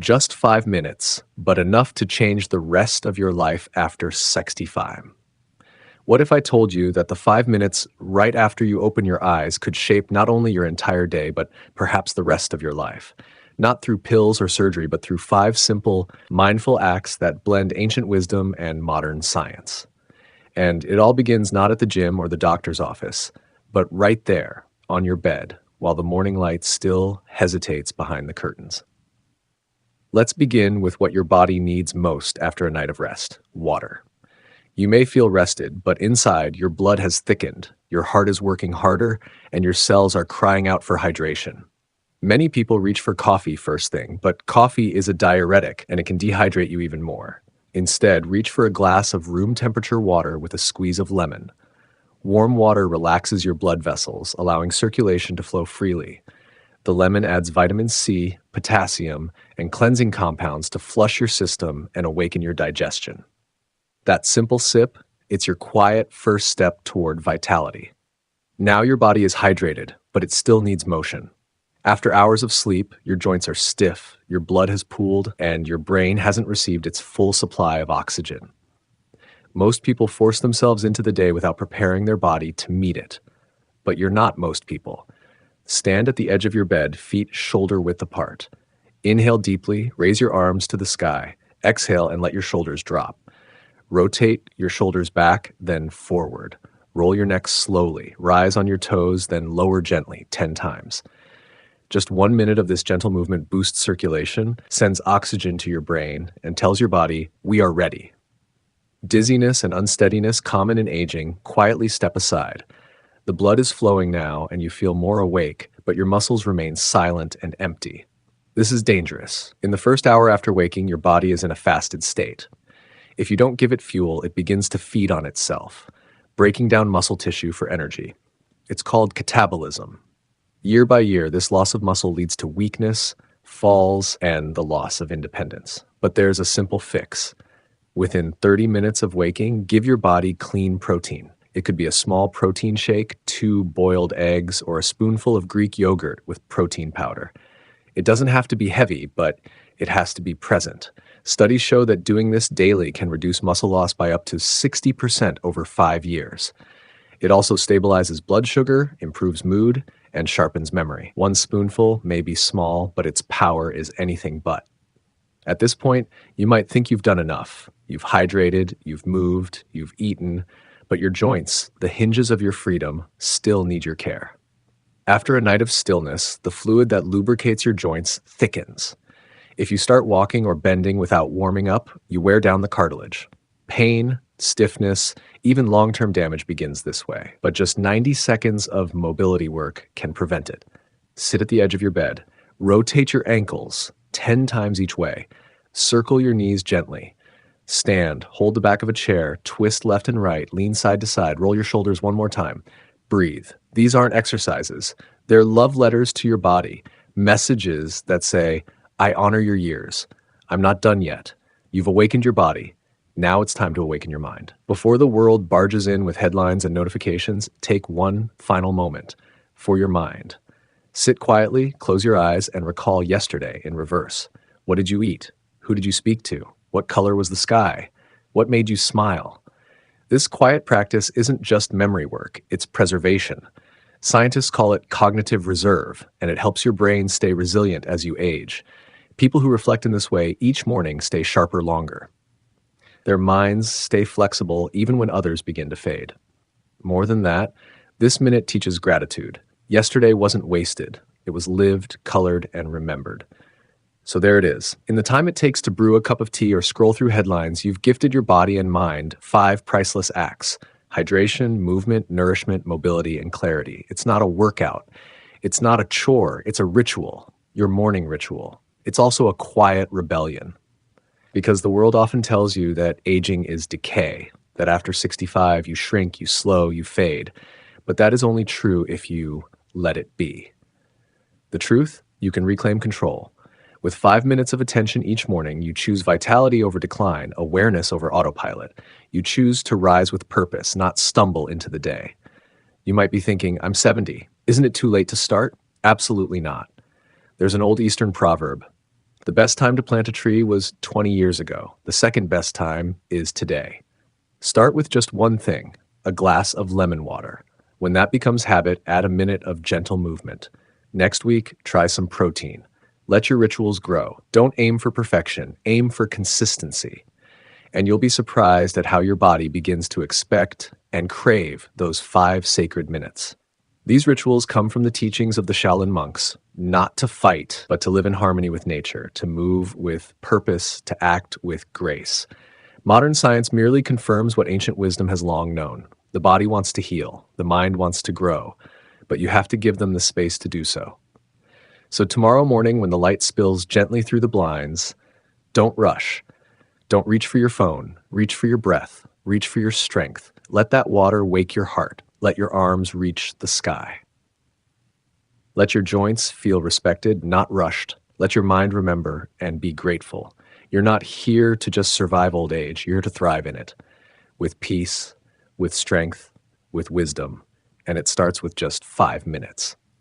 Just 5 minutes, but enough to change the rest of your life after 65. What if I told you that the 5 minutes right after you open your eyes could shape not only your entire day, but perhaps the rest of your life? Not through pills or surgery, but through five simple, mindful acts that blend ancient wisdom and modern science. And it all begins not at the gym or the doctor's office, but right there on your bed while the morning light still hesitates behind the curtains. Let's begin with what your body needs most after a night of rest: water. You may feel rested, but inside your blood has thickened, your heart is working harder, and your cells are crying out for hydration. Many people reach for coffee first thing, but coffee is a diuretic and it can dehydrate you even more. Instead, reach for a glass of room temperature water with a squeeze of lemon. Warm water relaxes your blood vessels, allowing circulation to flow freely. The lemon adds vitamin C, potassium, and cleansing compounds to flush your system and awaken your digestion. That simple sip, it's your quiet first step toward vitality. Now your body is hydrated, but it still needs motion. After hours of sleep, your joints are stiff, your blood has pooled, and your brain hasn't received its full supply of oxygen. Most people force themselves into the day without preparing their body to meet it. But you're not most people. Stand at the edge of your bed, feet shoulder width apart. Inhale deeply, raise your arms to the sky. Exhale and let your shoulders drop. Rotate your shoulders back, then forward. Roll your neck slowly. Rise on your toes, then lower gently 10 times. Just 1 minute of this gentle movement boosts circulation, sends oxygen to your brain, and tells your body, we are ready. Dizziness and unsteadiness common in aging quietly step aside. The blood is flowing now and you feel more awake, but your muscles remain silent and empty. This is dangerous. In the first hour after waking, your body is in a fasted state. If you don't give it fuel, it begins to feed on itself, breaking down muscle tissue for energy. It's called catabolism. Year by year, this loss of muscle leads to weakness, falls, and the loss of independence. But there's a simple fix. Within 30 minutes of waking, give your body clean protein. It could be a small protein shake, 2 boiled eggs, or a spoonful of Greek yogurt with protein powder. It doesn't have to be heavy, but it has to be present. Studies show that doing this daily can reduce muscle loss by up to 60% over 5 years. It also stabilizes blood sugar, improves mood, and sharpens memory. 1 spoonful may be small, but its power is anything but. At this point, you might think you've done enough. You've hydrated, you've moved, you've eaten, but your joints, the hinges of your freedom, still need your care. After a night of stillness, the fluid that lubricates your joints thickens. If you start walking or bending without warming up, you wear down the cartilage. Pain, stiffness, even long-term damage begins this way. But just 90 seconds of mobility work can prevent it. Sit at the edge of your bed. Rotate your ankles 10 times each way. Circle your knees gently. Stand, hold the back of a chair, twist left and right, lean side to side, roll your shoulders one more time. Breathe. These aren't exercises. They're love letters to your body, messages that say, I honor your years. I'm not done yet. You've awakened your body. Now it's time to awaken your mind. Before the world barges in with headlines and notifications, take one final moment for your mind. Sit quietly, close your eyes, and recall yesterday in reverse. What did you eat? Who did you speak to? What color was the sky? What made you smile? This quiet practice isn't just memory work, it's preservation. Scientists call it cognitive reserve, and it helps your brain stay resilient as you age. People who reflect in this way each morning stay sharper longer. Their minds stay flexible even when others begin to fade. More than that, this minute teaches gratitude. Yesterday wasn't wasted. It was lived, colored, and remembered. So there it is. In the time it takes to brew a cup of tea or scroll through headlines, you've gifted your body and mind 5 priceless acts: hydration, movement, nourishment, mobility, and clarity. It's not a workout. It's not a chore. It's a ritual, your morning ritual. It's also a quiet rebellion. Because the world often tells you that aging is decay, that after 65 you shrink, you slow, you fade. But that is only true if you let it be. The truth? You can reclaim control. With 5 minutes of attention each morning, you choose vitality over decline, awareness over autopilot. You choose to rise with purpose, not stumble into the day. You might be thinking, I'm 70. Isn't it too late to start? Absolutely not. There's an old Eastern proverb: The best time to plant a tree was 20 years ago. The second best time is today. Start with just one thing, a glass of lemon water. When that becomes habit, add a minute of gentle movement. Next week, try some protein. Let your rituals grow. Don't aim for perfection, aim for consistency. And you'll be surprised at how your body begins to expect and crave those 5 sacred minutes. These rituals come from the teachings of the Shaolin monks, not to fight, but to live in harmony with nature, to move with purpose, to act with grace. Modern science merely confirms what ancient wisdom has long known. The body wants to heal, the mind wants to grow, but you have to give them the space to do so. So tomorrow morning, when the light spills gently through the blinds, don't rush. Don't reach for your phone. Reach for your breath. Reach for your strength. Let that water wake your heart. Let your arms reach the sky. Let your joints feel respected, not rushed. Let your mind remember and be grateful. You're not here to just survive old age. You're here to thrive in it, with peace, with strength, with wisdom. And it starts with just 5 minutes.